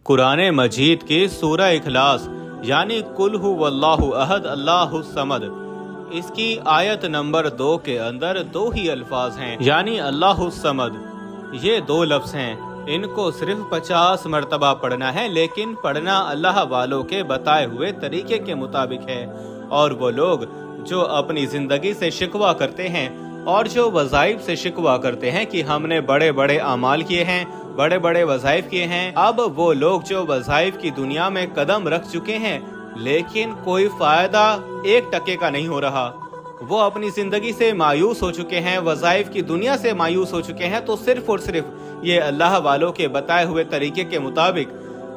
कुरान मजीद की सूरह इखलास यानी कुल हुवल्लाहु अहद अल्लाहुस समद, इसकी आयत नंबर 2 के अंदर दो ही अल्फाज हैं यानी अल्लाहुस समद। ये दो लफ्ज हैं, इनको सिर्फ 50 मरतबा पढ़ना है, लेकिन पढ़ना अल्लाह वालों के बताए हुए तरीके के मुताबिक है। और वो लोग जो अपनी जिंदगी से शिकवा करते हैं और जो वज़ाइफ से शिकवा करते हैं कि हमने बड़े बड़े अमाल किए हैं, बड़े बड़े वज़ाइफ किए हैं, अब वो लोग जो वज़ाइफ की दुनिया में कदम रख चुके हैं लेकिन कोई फायदा 1% का नहीं हो रहा, वो अपनी जिंदगी से मायूस हो चुके हैं, वज़ाइफ की दुनिया से मायूस हो चुके हैं, तो सिर्फ और सिर्फ ये अल्लाह वालों के बताए हुए तरीके के मुताबिक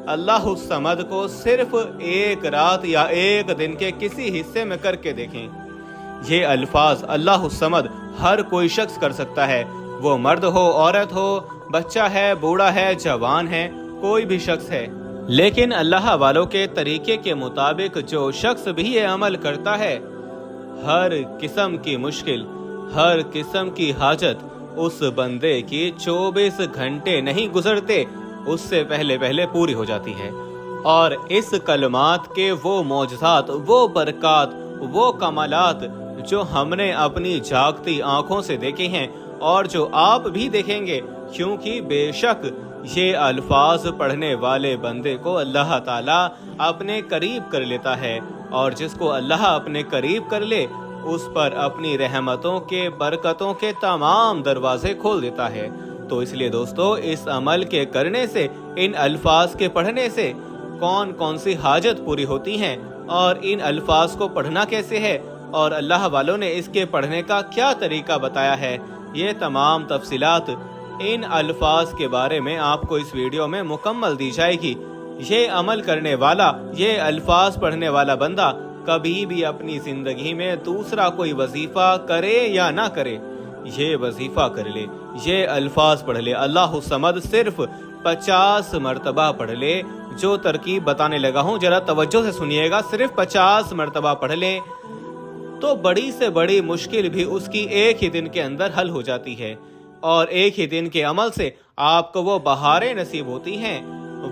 अल्लाहुस समद को सिर्फ एक रात या एक दिन के किसी हिस्से में करके देखें। ये अल्फाज अल्लाहुस समद हर कोई शख्स कर सकता है, वो मर्द हो, औरत हो, बच्चा है, बूढ़ा है, जवान है, कोई भी शख्स है। लेकिन अल्लाह वालों के तरीके के मुताबिक जो शख्स भी ये अमल करता है, हर किस्म की मुश्किल, हर किस्म की हाजत उस बंदे की 24 घंटे नहीं गुजरते उससे पहले पहले पूरी हो जाती है। और इस कलमात के वो मौजज़ात, वो बरक़ात, वो कमालात जो हमने अपनी जागती आंखों से देखे हैं और जो आप भी देखेंगे, क्योंकि बेशक ये अल्फाज पढ़ने वाले बंदे को अल्लाह ताला अपने करीब कर लेता है, और जिसको अल्लाह अपने करीब कर ले उस पर अपनी रहमतों के, बरकतों के तमाम दरवाजे खोल देता है। तो इसलिए दोस्तों, इस अमल के करने से, इन अल्फाज के पढ़ने से कौन कौन सी हाजत पूरी होती हैं और इन अल्फाज को पढ़ना कैसे है और अल्लाह वालों ने इसके पढ़ने का क्या तरीका बताया है, ये तमाम तफसीलात इन अल्फाज के बारे में आपको इस वीडियो में मुकम्मल दी जाएगी। ये अमल करने वाला, ये अल्फाज पढ़ने वाला बंदा कभी भी अपनी जिंदगी में दूसरा कोई वजीफा करे या ना करे, ये वजीफा कर ले, ये अल्फाज पढ़ ले, अल्लाहुस समद सिर्फ 50 मरतबा पढ़ ले। जो तरकीब बताने लगा हूँ जरा तवज्जो से सुनिएगा, सिर्फ 50 मरतबा पढ़ ले तो बड़ी से बड़ी मुश्किल भी उसकी एक ही दिन के अंदर हल हो जाती है, और एक ही दिन के अमल से आपको वो बहारें नसीब होती हैं,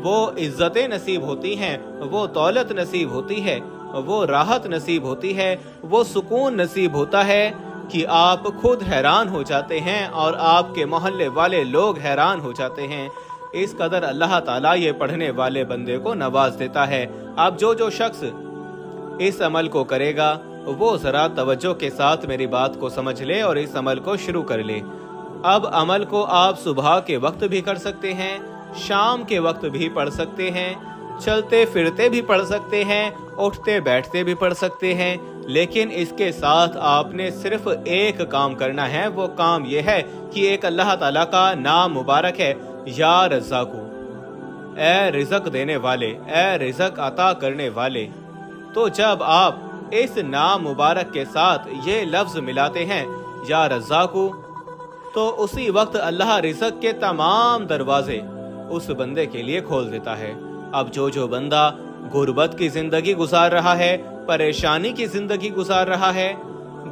वो इज्जतें नसीब होती हैं, वो दौलत नसीब होती है, वो राहत नसीब होती है, वो सुकून नसीब होता है कि आप खुद हैरान हो जाते हैं और आपके मोहल्ले वाले लोग हैरान हो जाते हैं। इस कदर अल्लाह ताला ये पढ़ने वाले बंदे को नवाज देता है। अब जो शख्स इस अमल को करेगा वो जरा तवज्जो के साथ मेरी बात को समझ ले और इस अमल को शुरू कर ले। अब अमल को आप सुबह के वक्त भी कर सकते हैं, शाम के वक्त भी पढ़ सकते हैं, चलते फिरते भी पढ़ सकते हैं, उठते बैठते भी पढ़ सकते हैं, लेकिन इसके साथ आपने सिर्फ एक काम करना है। वो काम ये है कि एक अल्लाह ताला का नाम मुबारक है, या रज़्ज़ाक़ु, ए रिज़्क़ देने वाले, ए रिज़्क़ अता करने वाले। तो जब आप इस नाम मुबारक के साथ ये लफ्ज़ मिलाते हैं, या रज़्ज़ाक़ु, तो उसी वक्त अल्लाह रिज़्क़ के तमाम दरवाजे उस बंदे के लिए खोल देता है। अब जो बंदा गुर्बत की जिंदगी गुजार रहा है, परेशानी की जिंदगी गुजार रहा है,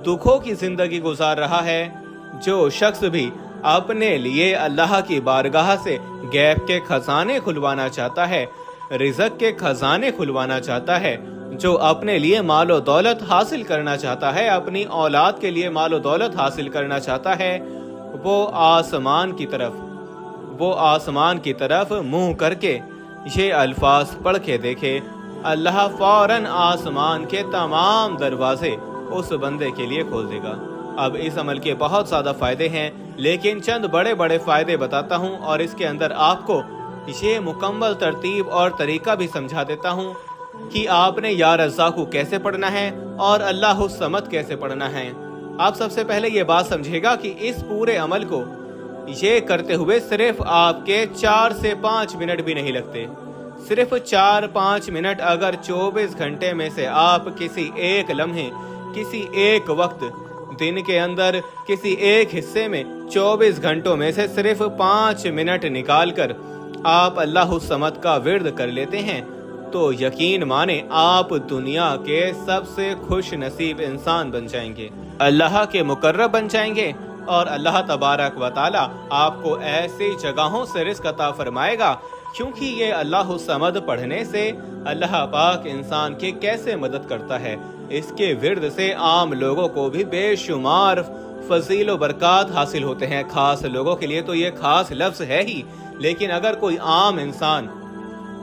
दुखों की जिंदगी गुजार रहा है, जो शख्स भी अपने लिए अल्लाह की बारगाह से गैब के खजाने खुलवाना चाहता है, रिज़्क़ के खजाने खुलवाना चाहता है, जो अपने लिए मालो दौलत हासिल करना चाहता है, अपनी औलाद के लिए मालो दौलत हासिल करना चाहता है, वो आसमान की तरफ मुंह करके ये अल्फाज पढ़ के देखे, अल्लाह फौरन आसमान के तमाम दरवाजे उस बंदे के लिए खोल देगा। अब इस अमल के बहुत ज़्यादा फ़ायदे हैं, लेकिन चंद बड़े बड़े फ़ायदे बताता हूँ और इसके अंदर आपको ये मुकम्मल तरतीब और तरीका भी समझा देता हूँ कि आपने या रज़्ज़ाक़ु कैसे पढ़ना है और अल्लाहुस समद कैसे पढ़ना है। आप सबसे पहले ये बात समझिएगा कि इस पूरे अमल को ये करते हुए सिर्फ आपके 4 से 5 मिनट भी नहीं लगते। सिर्फ 4-5 मिनट अगर 24 घंटे में से आप किसी एक लम्हे, किसी एक वक्त, दिन के अंदर किसी एक हिस्से में 24 घंटों में से सिर्फ 5 मिनट निकालकर आप अल्लाहुस समद का विर्द कर लेते हैं, तो यकीन माने आप दुनिया के सबसे खुश नसीब इंसान बन जाएंगे, अल्लाह के मुकर्रब बन जाएंगे, और अल्लाह तबारक व तआला आपको ऐसी जगहों से रिज़्क़ अता फरमाएगा क्योंकि ये अल्लाह समद पढ़ने से अल्लाह पाक इंसान की कैसे मदद करता है। इसके विर्द से आम लोगों को भी बेशुमार फजील व बरकत हासिल होते हैं। खास लोगों के लिए तो ये खास लफ्ज़ है ही, लेकिन अगर कोई आम इंसान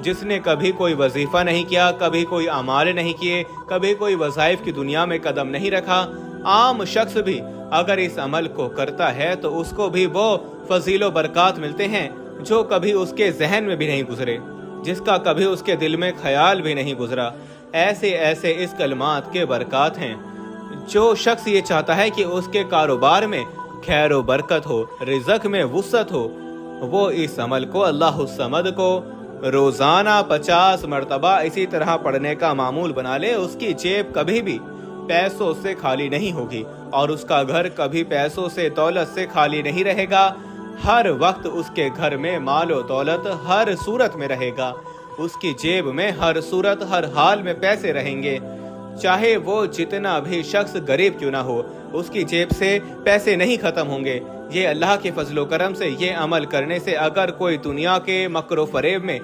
जिसने कभी कोई वजीफ़ा नहीं किया, कभी कोई अमाल नहीं किए, कभी कोई वज़ाइफ की दुनिया में कदम नहीं रखा, आम शख्स भी अगर इस अमल को करता है तो उसको भी वो फजील व बरकत मिलते हैं जो कभी उसके जहन में भी नहीं गुजरे, जिसका कभी उसके दिल में ख्याल भी नहीं गुजरा। ऐसे ऐसे इस कलमात के बरकत हैं। जो शख्स ये चाहता है कि उसके कारोबार में खैर व बरकत हो, रिज़्क़ में वुसअत हो, वो इस अमल को अल्लाह समद को रोज़ाना 50 मरतबा इसी तरह पढ़ने का मामूल बना ले। उसकी जेब कभी भी पैसों से खाली नहीं होगी और उसका घर कभी पैसों से दौलत से खाली नहीं रहेगा। हर वक्त उसके घर में माल और दौलत हर सूरत में रहेगा। उसकी जेब में हर सूरत हर हाल में पैसे रहेंगे। चाहे वो जितना भी शख्स गरीब क्यों ना हो, उसकी जेब से पैसे नहीं खत्म होंगे। ये अल्लाह के फजलो करम से ये अमल करने से अगर कोई दुनिया के मकर फरेब में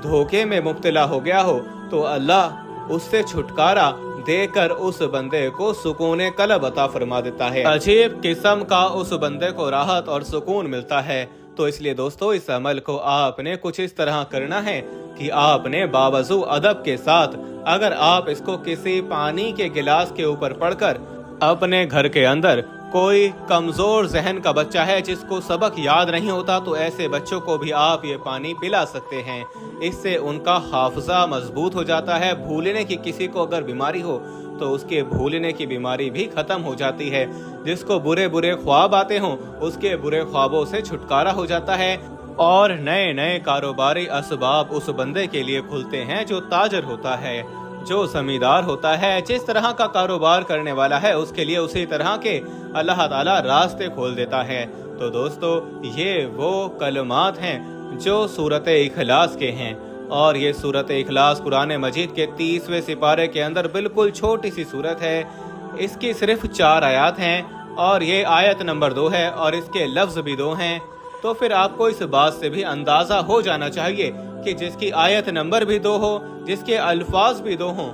धोखे में मुब्तला हो गया हो तो अल्लाह उससे छुटकारा देकर उस बंदे को सुकून कल्ब अता फरमा देता है। अजीब किस्म का उस बंदे को राहत और सुकून मिलता है। तो इसलिए दोस्तों, इस अमल को आपने कुछ इस तरह करना है कि आपने बावजू अदब के साथ, अगर आप इसको किसी पानी के गिलास के ऊपर पढ़कर अपने घर के अंदर कोई कमजोर जहन का बच्चा है जिसको सबक याद नहीं होता, तो ऐसे बच्चों को भी आप ये पानी पिला सकते हैं। इससे उनका हाफजा मजबूत हो जाता है। भूलने की किसी को अगर बीमारी हो तो उसके भूलने की बीमारी भी खत्म हो जाती है। जिसको बुरे बुरे ख्वाब आते हों उसके बुरे ख्वाबों से छुटकारा हो जाता है और नए नए कारोबारी असबाब उस बंदे के लिए खुलते हैं जो ताजर होता है, जो जमींदार होता है। जिस तरह का कारोबार करने वाला है उसके लिए उसी तरह के अल्लाह ताला रास्ते खोल देता है। तो दोस्तों, ये वो कलमात हैं जो सूरत इखलास के हैं और ये सूरत इखलास कुरान मजीद के 30वें सिपारे के अंदर बिल्कुल छोटी सी सूरत है। इसकी सिर्फ 4 आयत हैं और ये आयत नंबर 2 है और इसके लफ्ज़ भी 2 हैं। तो फिर आपको इस बात से भी अंदाज़ा हो जाना चाहिए कि जिसकी आयत नंबर भी 2 हो, जिसके अल्फाज भी 2 हों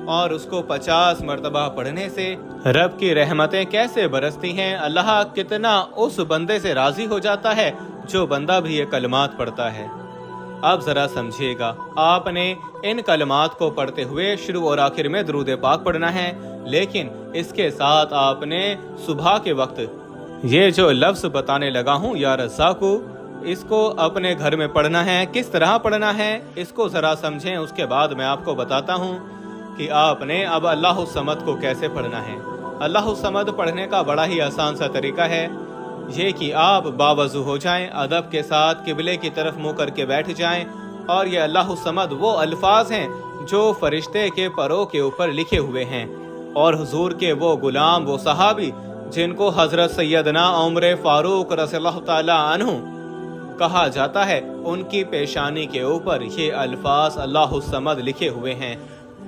और उसको 50 मरतबा पढ़ने से रब की रहमतें कैसे बरसती हैं। अल्लाह कितना उस बंदे से राजी हो जाता है जो बंदा भी ये कलमात पढ़ता है। अब जरा समझिएगा, आपने इन कलमात को पढ़ते हुए शुरू और आखिर में दरूद पाक पढ़ना है, लेकिन इसके साथ आपने सुबह के वक्त ये जो लफ्ज़ बताने लगा हूँ या रज़्ज़ाक़ु, इसको अपने घर में पढ़ना है। किस तरह पढ़ना है इसको ज़रा समझें, उसके बाद मैं आपको बताता हूँ कि आपने अब अल्लाह समद को कैसे पढ़ना है। अल्लाह समद पढ़ने का बड़ा ही आसान सा तरीका है ये कि आप बावज़ू हो जाएं, अदब के साथ किबले की तरफ मुँह करके बैठ जाएं और ये अल्लाह समद वो अल्फाज हैं जो फरिश्ते के परों के ऊपर लिखे हुए हैं और हुजूर के वो गुलाम, वो सहाबी जिनको हजरत सैयदना उमर फारूक रज़ियल्लाहु ताला अन्हु कहा जाता है, उनकी पेशानी के ऊपर ये अल्फाज अल्लाह समद लिखे हुए हैं।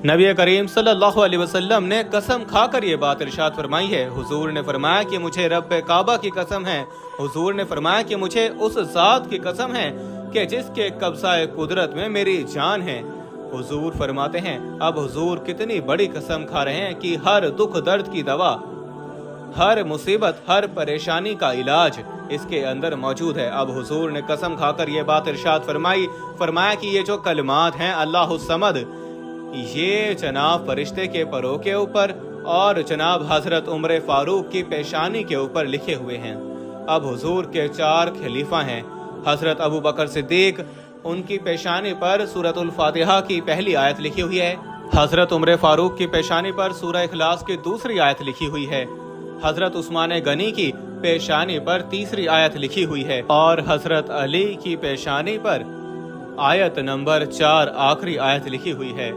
नबी करीम सल्लल्लाहु अलैहि वसल्लम ने कसम खाकर ये बात इरशाद फरमाई है। हुजूर ने फरमाया कि मुझे रब काबा की कसम है, हुजूर ने फरमाया कि मुझे उस ज़ात की कसम है कि जिसके कब्ज़ा कुदरत में मेरी जान है। हुजूर फरमाते हैं, अब हुजूर कितनी बड़ी कसम खा रहे हैं कि हर दुख दर्द की दवा, हर मुसीबत, हर परेशानी का इलाज इसके अंदर मौजूद है। अब हुजूर ने कसम खाकर ये बात इरशाद फरमाया कि ये जो कलमात हैं अल्लाह समद, ये जनाब फरिश्ते के परों के ऊपर और जनाब हजरत उमर फारूक की पेशानी के ऊपर लिखे हुए हैं। अब हुजूर के 4 खलीफा हैं, हजरत अबू बकर सिद्दीक, उनकी पेशानी पर सूरतुल फातिहा की पहली आयत लिखी हुई है। हजरत उमर फारूक की पेशानी पर सूरह इखलास की दूसरी आयत लिखी हुई है। हजरत उस्मान गनी की पेशानी पर तीसरी आयत लिखी हुई है और हजरत अली की पेशानी पर आयत नंबर 4 आखिरी आयत लिखी हुई है।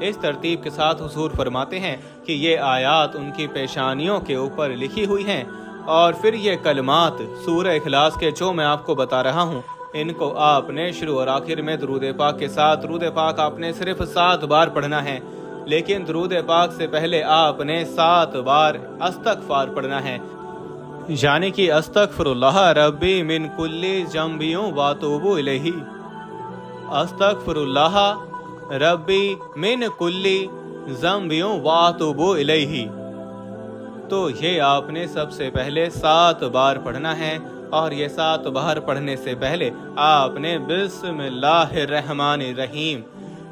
इस तरतीब के साथ हुजूर फरमाते हैं कि ये आयत उनकी पेशानियों के ऊपर लिखी हुई हैं और फिर ये कलमात सूरह इखलास के जो मैं आपको बता रहा हूँ, इनको आपने शुरू और आखिर में दरूद पाक के साथ, दरूद पाक आपने सिर्फ 7 बार पढ़ना है, लेकिन दरूद पाक से पहले आपने 7 बार अस्तगफार पढ़ना है, यानी कि अस्तगफिरुल्लाह रब्बी मिन कुल्ली जंबियों व तूबू इलैही। अस्तगफिरुल्लाह रब्बी मिन कुल्ली ज़म्बियों वातुबु इलैहि। तो ये आपने सबसे पहले 7 बार पढ़ना है, और ये 7 बार पढ़ने से पहले आपने बिस्मिल्लाहिर्रहमानिर्रहीम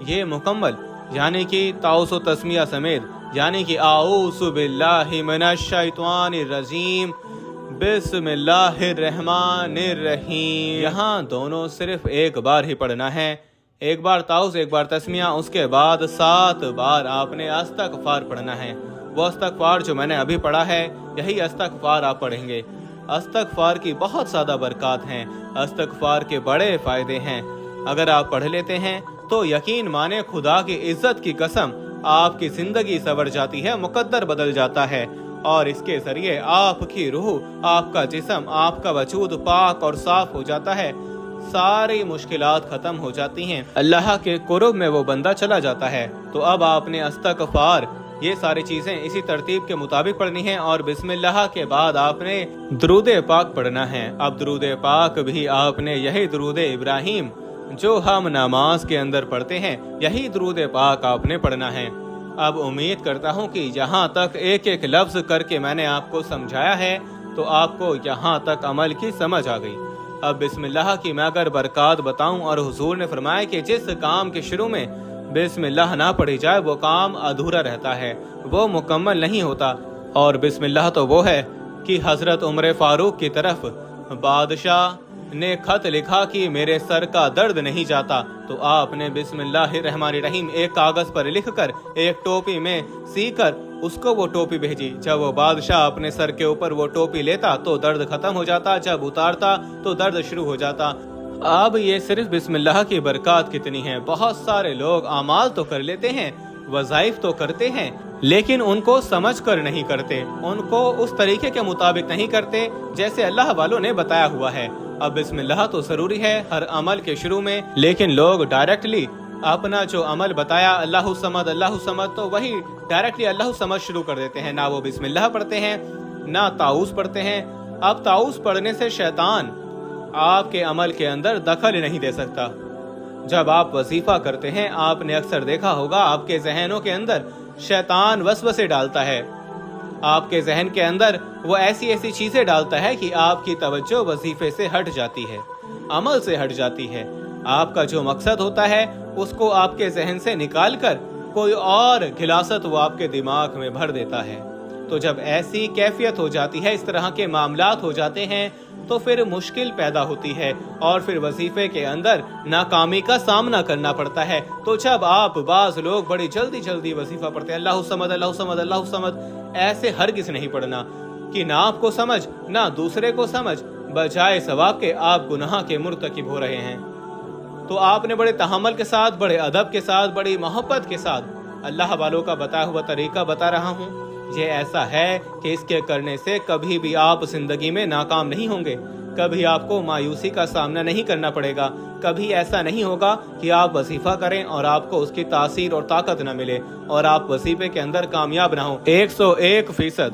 ये मुकम्मल यानी कि ताउस तस्मिया समेत, यानी कि आऊज़ु बिल्लाहि मिनश शैतानिर्रजीम बिस्मिल्लाहिर्रहमानिर्रहीम। यहाँ दोनों सिर्फ एक बार ही पढ़ना है, एक बार ताउस एक बार तस्मिया, उसके बाद 7 बार आपने इस्तग़फ़ार पढ़ना है। वो इस्तग़फ़ार जो मैंने अभी पढ़ा है यही इस्तग़फ़ार आप पढ़ेंगे। इस्तग़फ़ार की बहुत ज़्यादा बरकत हैं, इस्तग़फ़ार के बड़े फ़ायदे हैं। अगर आप पढ़ लेते हैं तो यकीन माने खुदा की इज्जत की कसम आपकी ज़िंदगी संवर जाती है, मुकद्दर बदल जाता है, और इसके ज़रिए आपकी रूह, आपका जिस्म, आपका वजूद पाक और साफ हो जाता है, सारी मुश्किलात खत्म हो जाती हैं, अल्लाह के कुर्ब में वो बंदा चला जाता है। तो अब आपने इस्तग़फ़ार ये सारी चीज़ें इसी तरतीब के मुताबिक पढ़नी है, और बिस्मिल्लाह के बाद आपने दुरूद पाक पढ़ना है। अब दुरूद पाक भी आपने यही दुरूद इब्राहिम जो हम नमाज के अंदर पढ़ते हैं, यही दुरूद पाक आपने पढ़ना है। अब उम्मीद करता हूँ कि यहाँ तक एक एक लफ्ज़ करके मैंने आपको समझाया है, तो आपको यहाँ तक अमल की समझ आ गई। अब बिस्मिल्लाह की मैं अगर बरकत बताऊं, और हुजूर ने फरमाया कि जिस काम के शुरू में बिस्मिल्लाह ना पढ़ी जाए वो काम अधूरा रहता है, वो मुकम्मल नहीं होता। और बिस्मिल्लाह तो वो है कि हज़रत उमर फारूक की तरफ बादशाह ने खत लिखा कि मेरे सर का दर्द नहीं जाता, तो आपने बिस्मिल्लाहिर्रहमानिर्रहीम एक कागज़ पर लिखकर एक टोपी में सीकर उसको वो टोपी भेजी। जब वो बादशाह अपने सर के ऊपर वो टोपी लेता तो दर्द खत्म हो जाता, जब उतारता तो दर्द शुरू हो जाता। अब ये सिर्फ बिस्मिल्लाह की बरकत कितनी है। बहुत सारे लोग अमाल तो कर लेते हैं, वज़ाइफ तो करते हैं, लेकिन उनको समझ कर नहीं करते, उनको उस तरीके के मुताबिक नहीं करते जैसे अल्लाह वालों ने बताया हुआ है। अब बिस्मिल्लाह तो ज़रूरी है हर अमल के शुरू में, लेकिन लोग डायरेक्टली अपना जो अमल बताया अल्लाहु समद, तो वही डायरेक्टली अल्लाहु समद शुरू कर देते हैं। ना वो बिस्मिल्लाह पढ़ते हैं, ना ताऊस पढ़ते हैं। अब ताऊस पढ़ने से शैतान आपके अमल के अंदर दखल नहीं दे सकता। जब आप वजीफा करते हैं, आपने अक्सर देखा होगा आपके जहनों के अंदर शैतान वसवसे डालता है, आपके जहन के अंदर वो ऐसी ऐसी चीजें डालता है कि आपकी तवज्जो वजीफे से हट जाती है, अमल से हट जाती है। आपका जो मकसद होता है उसको आपके जहन से निकाल कर कोई और खिलासत वो आपके दिमाग में भर देता है। तो जब ऐसी कैफियत हो जाती है, इस तरह के मामलात हो जाते हैं, तो फिर मुश्किल पैदा होती है और फिर वजीफे के अंदर नाकामी का सामना करना पड़ता है। तो जब आप बाज लोग बड़ी जल्दी जल्दी वजीफा पढ़ते हैं, अल्लाहु समद अल्लाहु समद अल्लाहु समद, ऐसे हरगिज़ नहीं पढ़ना कि ना आपको समझ ना दूसरे को समझ, बजाय सवाब के आप गुनाह के मुर्तकिब हो रहे हैं। तो आपने बड़े तहम्मुल के साथ, बड़े अदब के साथ, बड़ी मोहब्बत के साथ अल्लाह वालों का बताया हुआ तरीका बता रहा हूँ। ये ऐसा है कि इसके करने से कभी भी आप जिंदगी में नाकाम नहीं होंगे, कभी आपको मायूसी का सामना नहीं करना पड़ेगा, कभी ऐसा नहीं होगा कि आप वजीफा करें और आपको उसकी तासीर और ताकत न मिले और आप वजीफे के अंदर कामयाब ना हो। 101%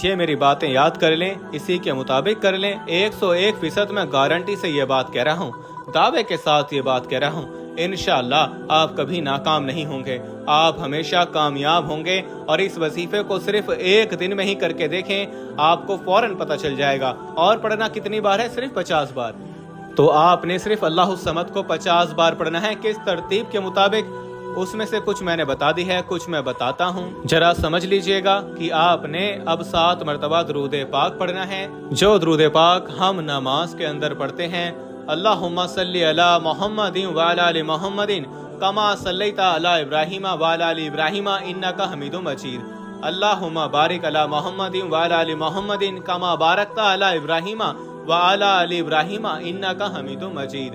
ये मेरी बातें याद कर लें, इसी के मुताबिक कर लें। 101% मैं गारंटी से ये बात कह रहा हूँ, दावे के साथ ये बात कह रहा हूँ। इंशाअल्लाह आप कभी नाकाम नहीं होंगे, आप हमेशा कामयाब होंगे। और इस वजीफे को सिर्फ एक दिन में ही करके देखें, आपको फौरन पता चल जाएगा। और पढ़ना कितनी बार है? सिर्फ 50 बार। तो आपने सिर्फ अल्लाहु समद को 50 बार पढ़ना है। किस तरतीब के मुताबिक, उसमें से कुछ मैंने बता दी है, कुछ मैं बताता हूँ, जरा समझ लीजिएगा कि आपने अब 7 मरतबा दुरूद पाक पढ़ना है, जो दुरूद पाक हम नमाज के अंदर पढ़ते हैं। अल्लाहुम्मा सल्ली अला मुहम्मदिन व अला आलि मुहम्मदिन कमा सल्लैता अला इब्राहीम व अला आलि इब्राहीम इन्नका हमीदुम मजीद। अल्लाहुम्मा बारिक अला मुहम्मदिन व अला आलि मुहम्मदिन कमा बारकता अला इब्राहीम व अला आलि इब्राहीम इन्नका हमीदुम मजीद।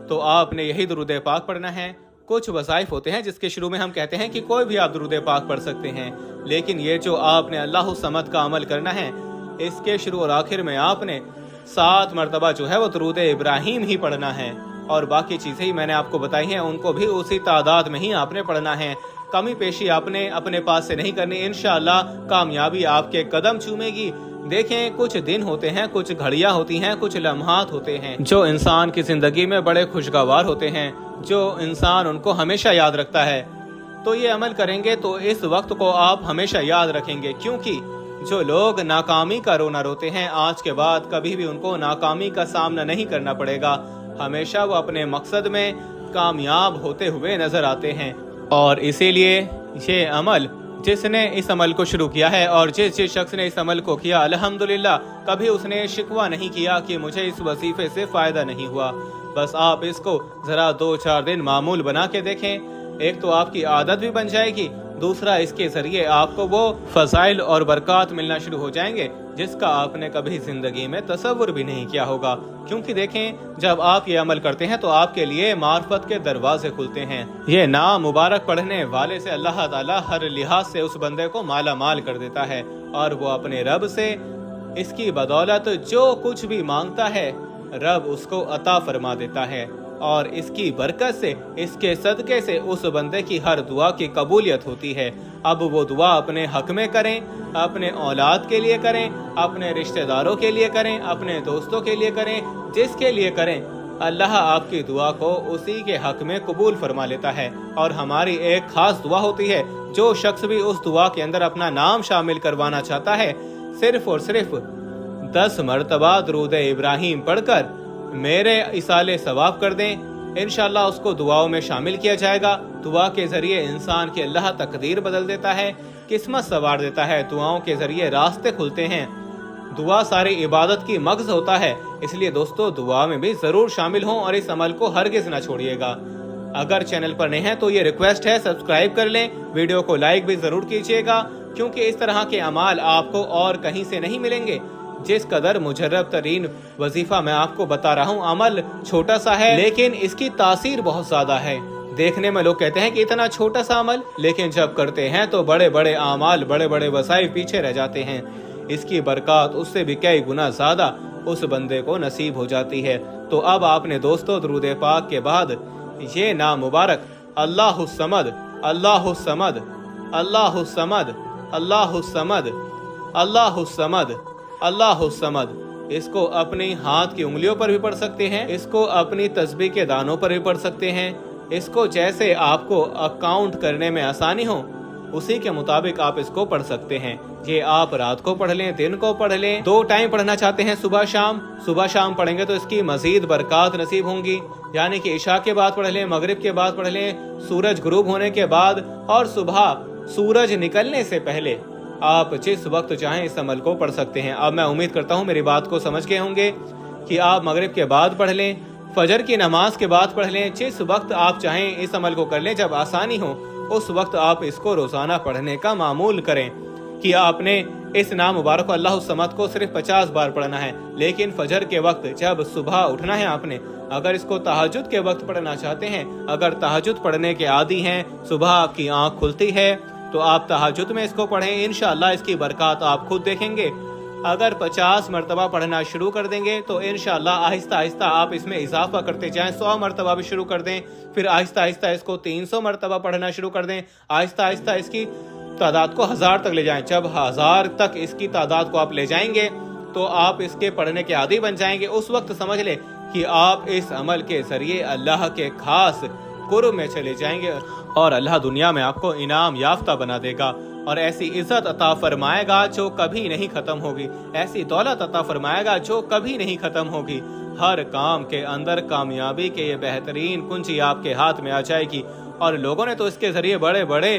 तो आपने यही दुरूद पाक पढ़ना है। कुछ वज़ाइफ होते हैं जिसके शुरू में हम कहते हैं कि कोई भी आप दुरूद पाक पढ़ सकते हैं, लेकिन ये जो आपने अल्लाहु समद का अमल करना है, इसके शुरू और आखिर में आपने 7 मरतबा जो है वो दुरूद इब्राहीम ही पढ़ना है। और बाकी चीज़ें ही मैंने आपको बताई हैं, उनको भी उसी तादाद में ही आपने पढ़ना है। कमी पेशी आपने अपने पास से नहीं करनी। इंशाअल्लाह कामयाबी आपके कदम चूमेगी। देखें, कुछ दिन होते हैं, कुछ घड़ियां होती हैं, कुछ लम्हात होते हैं जो इंसान की जिंदगी में बड़े खुशगवार होते हैं। जो इंसान उनको हमेशा याद रखता है। तो ये अमल करेंगे तो इस वक्त को आप हमेशा याद रखेंगे, क्योंकि जो लोग नाकामी का रोना रोते हैं आज के बाद कभी भी उनको नाकामी का सामना नहीं करना पड़ेगा। हमेशा वो अपने मकसद में कामयाब होते हुए नजर आते हैं। और इसीलिए ये अमल, जिसने इस अमल को शुरू किया है और जिस शख्स ने इस अमल को किया, अल्हम्दुलिल्लाह कभी उसने शिकवा नहीं किया कि मुझे इस वजीफे से फायदा नहीं हुआ। बस आप इसको जरा 2-4 दिन मामूल बना के देखें। एक तो आपकी आदत भी बन जाएगी, दूसरा इसके जरिए आपको वो फजाइल और बरकत मिलना शुरू हो जाएंगे जिसका आपने कभी जिंदगी में तसव्वुर भी नहीं किया होगा। क्योंकि देखें, जब आप ये अमल करते हैं तो आपके लिए मार्फत के दरवाजे खुलते हैं। ये नाम मुबारक पढ़ने वाले से अल्लाह ताला हर लिहाज से उस बंदे को माला माल कर देता है और वो अपने रब से इसकी बदौलत जो कुछ भी मांगता है रब उसको अता फरमा देता है। और इसकी बरकत से, इसके सदके से उस बंदे की हर दुआ की कबूलियत होती है। अब वो दुआ अपने हक में करें, अपने औलाद के लिए करें, अपने रिश्तेदारों के लिए करें, अपने दोस्तों के लिए करें, जिसके लिए करें, अल्लाह आपकी दुआ को उसी के हक में कबूल फरमा लेता है। और हमारी एक खास दुआ होती है, जो शख्स भी उस दुआ के अंदर अपना नाम शामिल करवाना चाहता है, सिर्फ और सिर्फ 10 मरतबा दुरूद इब्राहिम पढ़कर मेरे इसाले सवाब कर दें, इंशाअल्लाह उसको दुआओं में शामिल किया जाएगा। दुआ के जरिए इंसान की अल्लाह तकदीर बदल देता है, किस्मत संवार देता है, दुआओं के जरिए रास्ते खुलते हैं। दुआ सारी इबादत की मगज होता है। इसलिए दोस्तों, दुआ में भी जरूर शामिल हों और इस अमल को हरगिज ना छोड़िएगा। अगर चैनल पर नए हैं तो ये रिक्वेस्ट है, सब्सक्राइब कर लें, वीडियो को लाइक भी जरूर कीजिएगा, क्योंकि इस तरह के अमाल आपको और कहीं से नहीं मिलेंगे। जिस कदर मुजर्रब तरीन वजीफा मैं आपको बता रहा हूँ, अमल छोटा सा है लेकिन इसकी तासीर बहुत ज्यादा है। देखने में लोग कहते हैं कि इतना छोटा सा अमल, लेकिन जब करते हैं तो बड़े बड़े आमाल, बड़े बड़े वसाइफ पीछे रह जाते हैं। इसकी बरकत उससे भी कई गुना ज्यादा उस बंदे को नसीब हो जाती है। तो अब आपने दोस्तों दुरूद पाक के बाद ये नाम मुबारक अल्लाहु समद, अल्लाहु समद, अल्लाहु समद, अल्लाहु समद, अल्लाहु समद, अल्लाहु समद, इसको अपनी हाथ की उंगलियों पर भी पढ़ सकते हैं, इसको अपनी तस्बीह के दानों पर भी पढ़ सकते हैं। इसको जैसे आपको अकाउंट करने में आसानी हो उसी के मुताबिक आप इसको पढ़ सकते हैं। ये आप रात को पढ़ लें, दिन को पढ़ लें, 2 टाइम पढ़ना चाहते हैं, सुबह शाम पढ़ेंगे तो इसकी मजीद बरकत नसीब होंगी। यानी कि इशा के बाद पढ़ लें, मगरिब के बाद पढ़ लें, सूरज गुरूब होने के बाद और सुबह सूरज निकलने से पहले आप जिस वक्त चाहें इस अमल को पढ़ सकते हैं। अब मैं उम्मीद करता हूँ मेरी बात को समझ गए होंगे कि आप मगरिब के बाद पढ़ लें, फजर की नमाज के बाद पढ़ लें, जिस वक्त आप चाहें इस अमल को कर लें। जब आसानी हो उस वक्त आप इसको रोजाना पढ़ने का मामूल करें कि आपने इस नाम मुबारक अल्लाहु समद को सिर्फ 50 बार पढ़ना है। लेकिन फजर के वक्त जब सुबह उठना है आपने, अगर इसको तहज्जुद के वक्त पढ़ना चाहते हैं, अगर तहज्जुद पढ़ने के आदी हैं, सुबह आपकी आंख खुलती है तो आप तहज्जुद में इसको पढ़ें, इंशाअल्लाह इसकी बरकत आप खुद देखेंगे। अगर 50 मरतबा पढ़ना शुरू कर देंगे तो इंशाअल्लाह आहिस्ता आहिस्ता आप इसमें इजाफा करते जाएं, 100 मरतबा भी शुरू कर दें, फिर आहिस्ता आहिस्ता इसको 300 मरतबा पढ़ना शुरू कर दें, आहिस्ता आहिस्ता इसकी तादाद को 1000 तक ले जाएं। जब 1000 तक इसकी तादाद को आप ले जाएंगे तो आप इसके पढ़ने के आदी बन जाएंगे। उस वक्त समझ लें कि आप इस अमल के जरिए अल्लाह के खास कुर्ब में चले जाएंगे और अल्लाह दुनिया में आपको इनाम याफ्ता बना देगा और ऐसी इज्जत अता फरमाएगा जो कभी नहीं खत्म होगी, ऐसी दौलत अता फरमाएगा जो कभी नहीं खत्म होगी। हर काम के अंदर कामयाबी के ये बेहतरीन कुंजी आपके हाथ में आ जाएगी। और लोगों ने तो इसके जरिए बड़े बड़े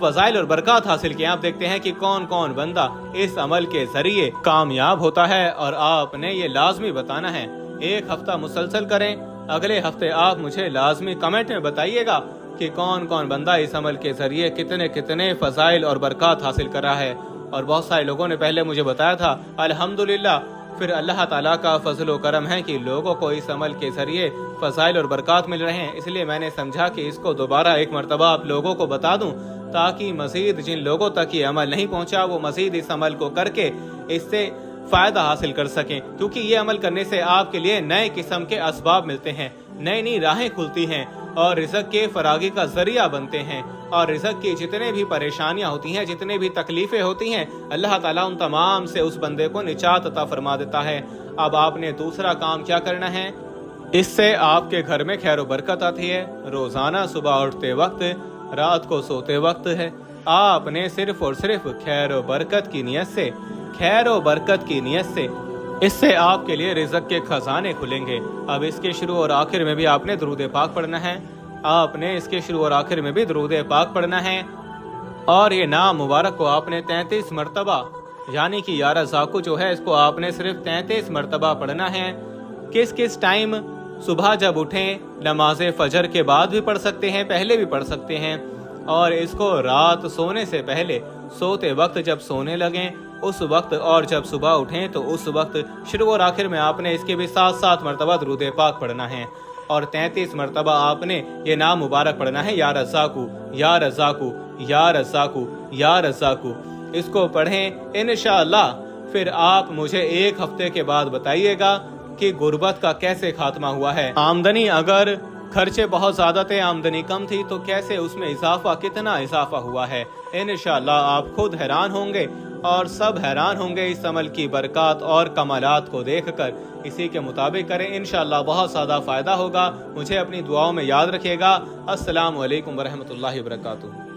फजाइल और बरकत हासिल किए। आप देखते हैं कि कौन कौन बंदा इस अमल के जरिए कामयाब होता है और आपने ये लाजमी बताना है। 1 हफ्ता मुसलसल करें, अगले हफ्ते आप मुझे लाजमी कमेंट में बताइएगा कि कौन कौन बंदा इस अमल के जरिए कितने कितने फजाइल और बरकत हासिल कर रहा है। और बहुत सारे लोगों ने पहले मुझे बताया था, अल्हम्दुलिल्लाह। फिर अल्लाह ताला का फजल व करम है कि लोगों को इस अमल के जरिए फजाइल और बरकत मिल रहे हैं। इसलिए मैंने समझा कि इसको दोबारा 1 मरतबा आप लोगों को बता दूं, ताकि मजीद जिन लोगों तक ये अमल नहीं पहुंचा वो मजीद इस अमल को करके इससे फायदा हासिल कर सकें। क्योंकि ये अमल करने से आपके लिए नए किस्म के असबाब मिलते हैं, नई नई राहें खुलती हैं और रिज़्क के फरागी का जरिया बनते हैं। और रिज़्क की जितने भी परेशानियां होती हैं, जितने भी तकलीफें होती हैं, अल्लाह ताला उन तमाम से उस बंदे को निजात अता फरमा देता है। अब आपने दूसरा काम क्या करना है, इससे आपके घर में खैर व बरकत आती है। रोजाना सुबह उठते वक्त, रात को सोते वक्त है, आपने सिर्फ और सिर्फ खैर व बरकत की नियत से, खैर व बरकत की नियत से, इससे आपके लिए रिज़्क़ के खजाने खुलेंगे। अब इसके शुरू और आखिर में भी आपने दरूद पाक पढ़ना है, आपने इसके शुरू और आखिर में भी दरूद पाक पढ़ना है। और ये नाम मुबारक को आपने 33 मरतबा, यानी कि या रज़ाक़ु जो है इसको आपने सिर्फ 33 मरतबा पढ़ना है। किस किस टाइम? सुबह जब उठें, नमाज फजर के बाद भी पढ़ सकते हैं, पहले भी पढ़ सकते हैं। और इसको रात सोने से पहले, सोते वक्त जब सोने लगें उस वक्त, और जब सुबह उठें तो उस वक्त शुरू और आखिर में आपने इसके भी 7-7 मरतबा दरूद पाक पढ़ना है। और 33 मरतबा आपने ये नाम मुबारक पढ़ना है, या रज़ाक़ु, या रज़ाक़ु, या रज़ाक़ु, या रज़ाक़ु। इसको पढ़ें इंशाअल्लाह। फिर आप मुझे 1 हफ्ते के बाद बताइएगा कि गुर्बत का कैसे खात्मा हुआ है। आमदनी, अगर खर्चे बहुत ज़्यादा थे, आमदनी कम थी, तो कैसे उसमें इजाफा, कितना इजाफा हुआ है। इंशाअल्लाह आप खुद हैरान होंगे और सब हैरान होंगे इस अमल की बरकत और कमालात को देखकर। इसी के मुताबिक करें, इंशाअल्लाह बहुत ज़्यादा फ़ायदा होगा। मुझे अपनी दुआओं में याद रखिएगा। अस्सलामु अलैकुम वरहमतुल्लाहि वबरकातुहू।